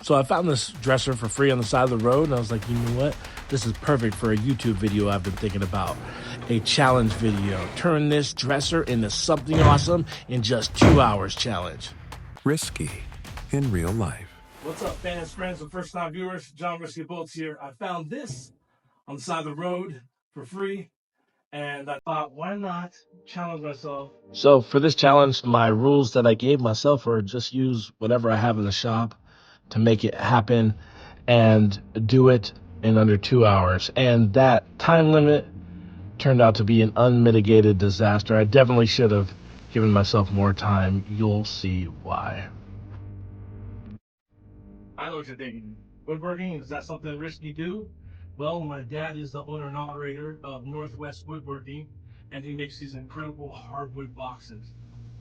So I found this dresser for free on the side of the road, and I was like, you know what? This is perfect for a YouTube video I've been thinking about. A challenge video. Turn this dresser into something awesome in just 2 hours challenge. Risky in real life. What's up, fans, friends, and first-time viewers? John Risky Bolts here. I found this on the side of the road for free, and I thought, why not challenge myself? So for this challenge, my rules that I gave myself are just use whatever I have in the shop to make it happen and do it in under 2 hours. And that time limit turned out to be an unmitigated disaster. I definitely should have given myself more time. You'll see why. I know what you're thinking. Woodworking, is that something Risky do? Well, my dad is the owner and operator of Northwest Woodworking, and he makes these incredible hardwood boxes.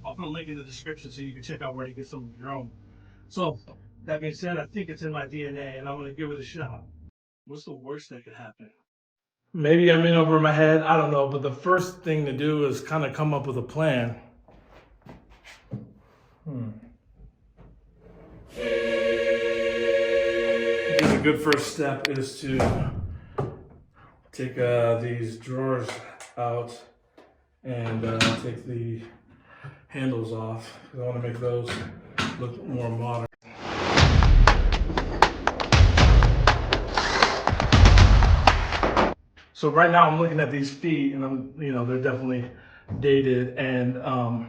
I'll put a link in the description so you can check out where to get some of your own. So, that being said, I think it's in my DNA, and I'm going to give it a shot. What's the worst that could happen? Maybe I'm in over my head, I don't know, but the first thing to do is kind of come up with a plan. I think a good first step is to take these drawers out and take the handles off. I want to make those look more modern. So right now I'm looking at these feet, and they're definitely dated, and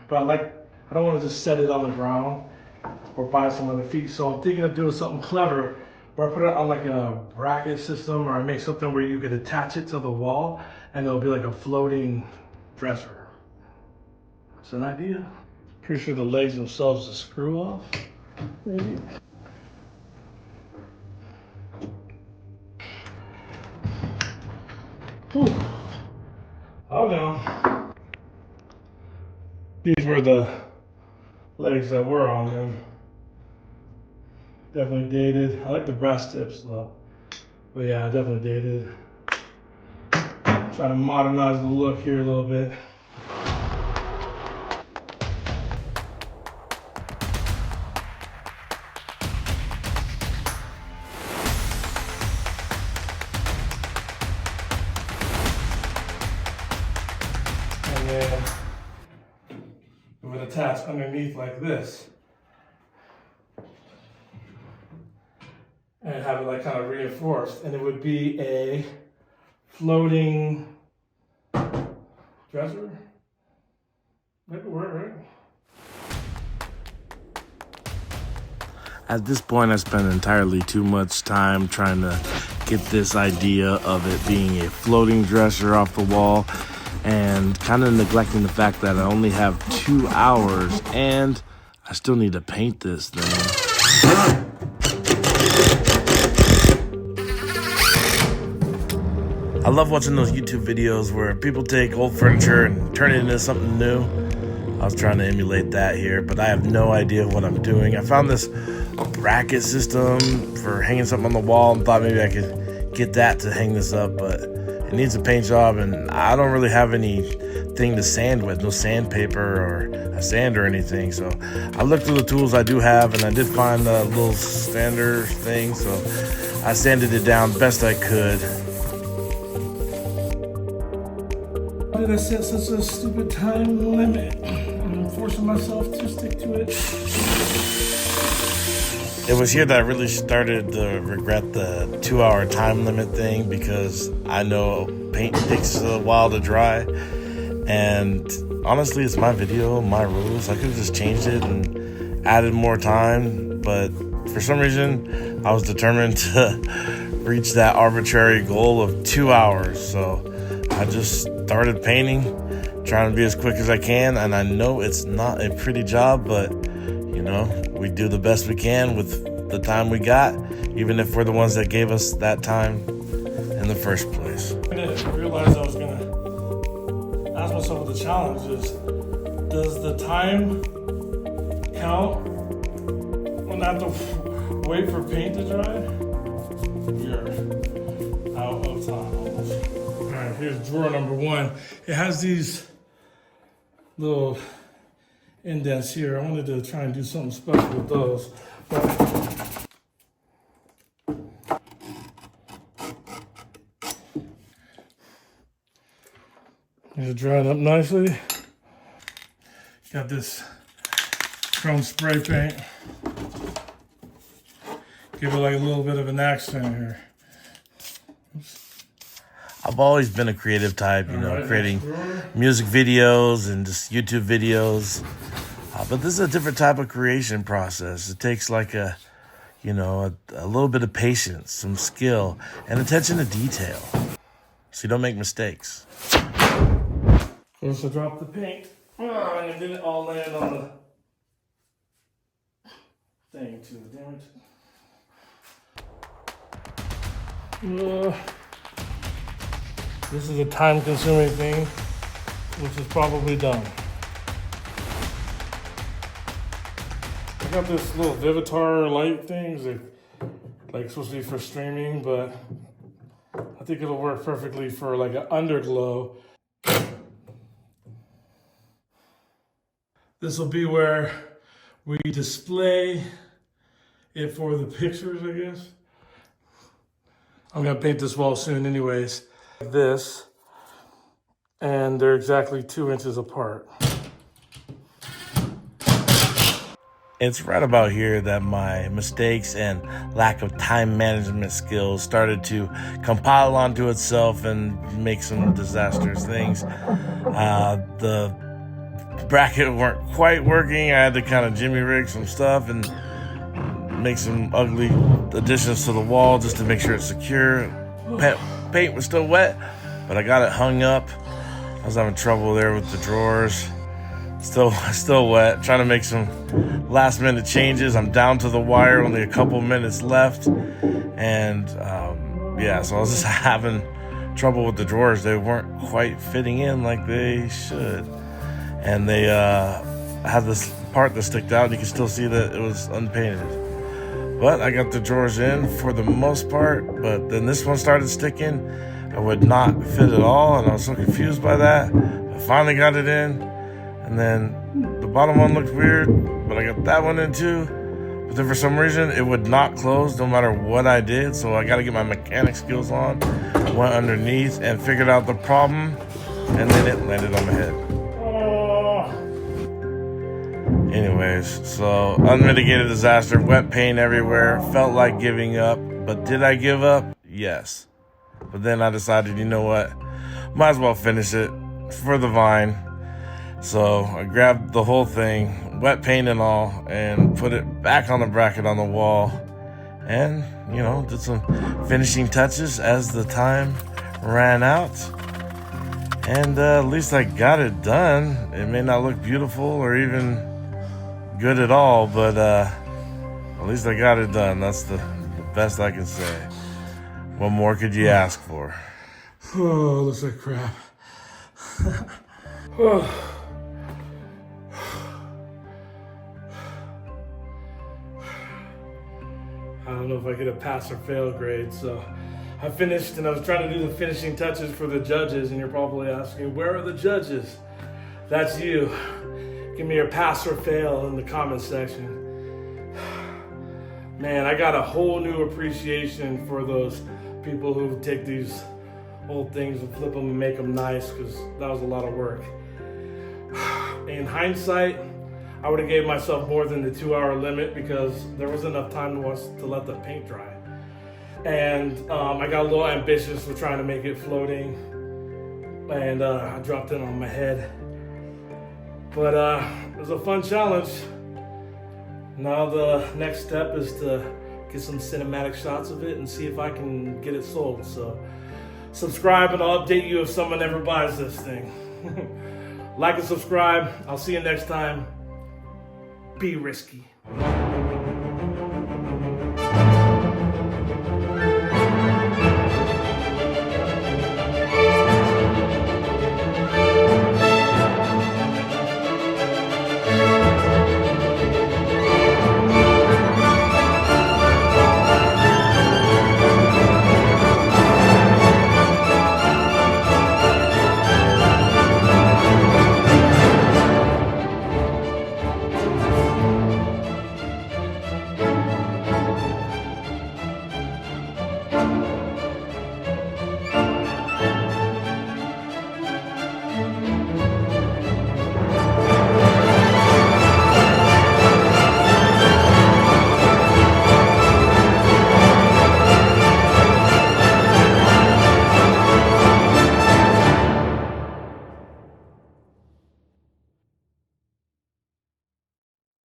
but I don't want to just set it on the ground or buy some other feet. So I'm thinking of doing something clever where I put it on like a bracket system, or I make something where you could attach it to the wall and it'll be like a floating dresser. It's an idea. Pretty sure the legs themselves will screw off, maybe. Whew. Oh no. These were the legs that were on them. Definitely dated. I like the brass tips though. But yeah, definitely dated. Trying to modernize the look here a little bit. And then it would attach underneath like this. And have it like kind of reinforced. And it would be a floating dresser. That could work, right? At this point, I spent entirely too much time trying to get this idea of it being a floating dresser off the wall, and kind of neglecting the fact that I only have 2 hours and I still need to paint this thing. I love watching those YouTube videos where people take old furniture and turn it into something new. I was trying to emulate that here, but I have no idea what I'm doing. I found this bracket system for hanging something on the wall and thought maybe I could get that to hang this up, but it needs a paint job, and I don't really have anything to sand with, no sandpaper or a sander or anything. So I looked through the tools I do have, and I did find a little sander thing, so I sanded it down best I could. Why did I set such a stupid time limit? I'm forcing myself to stick to it. It was here that I really started to regret the 2 hour time limit thing, because I know paint takes a while to dry. And honestly, it's my video, my rules. I could have just changed it and added more time. But for some reason, I was determined to reach that arbitrary goal of 2 hours. So I just started painting, trying to be as quick as I can. And I know it's not a pretty job, but we do the best we can with the time we got, even if we're the ones that gave us that time in the first place. I didn't realize I was gonna ask myself what the challenge is. Does the time count when I have to wait for paint to dry? We're out of time almost. All right, here's drawer number 1. It has these little indents here. I wanted to try and do something special with those. But It's dried up nicely. Got this chrome spray paint. Give it like a little bit of an accent here. Oops. I've always been a creative type, creating music videos and just YouTube videos. But this is a different type of creation process. It takes like a little bit of patience, some skill, and attention to detail, so you don't make mistakes. Of course, I dropped the paint, and it didn't all land on the thing too. Damn it. This is a time-consuming thing, which is probably done. I got this little Vivitar light things that like supposed to be for streaming, but I think it'll work perfectly for like an underglow. This will be where we display it for the pictures, I guess. I'm gonna paint this wall soon anyways. Like this, and they're exactly 2 inches apart. It's right about here that my mistakes and lack of time management skills started to compile onto itself and make some disastrous things. The bracket weren't quite working. I had to kind of jimmy rig some stuff and make some ugly additions to the wall just to make sure it's secure. Paint was still wet, but I got it hung up. I was having trouble there with the drawers. Still wet. Trying to make some last minute changes. I'm down to the wire, only a couple minutes left. And so I was just having trouble with the drawers. They weren't quite fitting in like they should. And they had this part that sticked out, and you can still see that it was unpainted. But I got the drawers in for the most part, but then this one started sticking. I would not fit at all, and I was so confused by that. I finally got it in, and then the bottom one looked weird, but I got that one in too. But then for some reason, it would not close no matter what I did, so I got to get my mechanic skills on. Went underneath and figured out the problem, and then it landed on my head. Anyways, so unmitigated disaster, wet paint everywhere, felt like giving up. But did I give up? Yes. But then I decided, you know what? Might as well finish it for the vine. So I grabbed the whole thing, wet paint and all, and put it back on the bracket on the wall. And, did some finishing touches as the time ran out. And at least I got it done. It may not look beautiful or even good at all, but at least I got it done. That's the best I can say. What more could you ask for? Oh, looks like crap. I don't know if I get a pass or fail grade, so I finished, and I was trying to do the finishing touches for the judges, and you're probably asking, where are the judges? That's you. Give me your pass or fail in the comment section. Man, I got a whole new appreciation for those people who take these old things and flip them and make them nice, because that was a lot of work. In hindsight, I would have gave myself more than the 2-hour limit, because there was enough time to let the paint dry. And I got a little ambitious with trying to make it floating, and I dropped it on my head. But it was a fun challenge. Now the next step is to get some cinematic shots of it and see if I can get it sold. So subscribe and I'll update you if someone ever buys this thing. Like and subscribe. I'll see you next time. Be risky.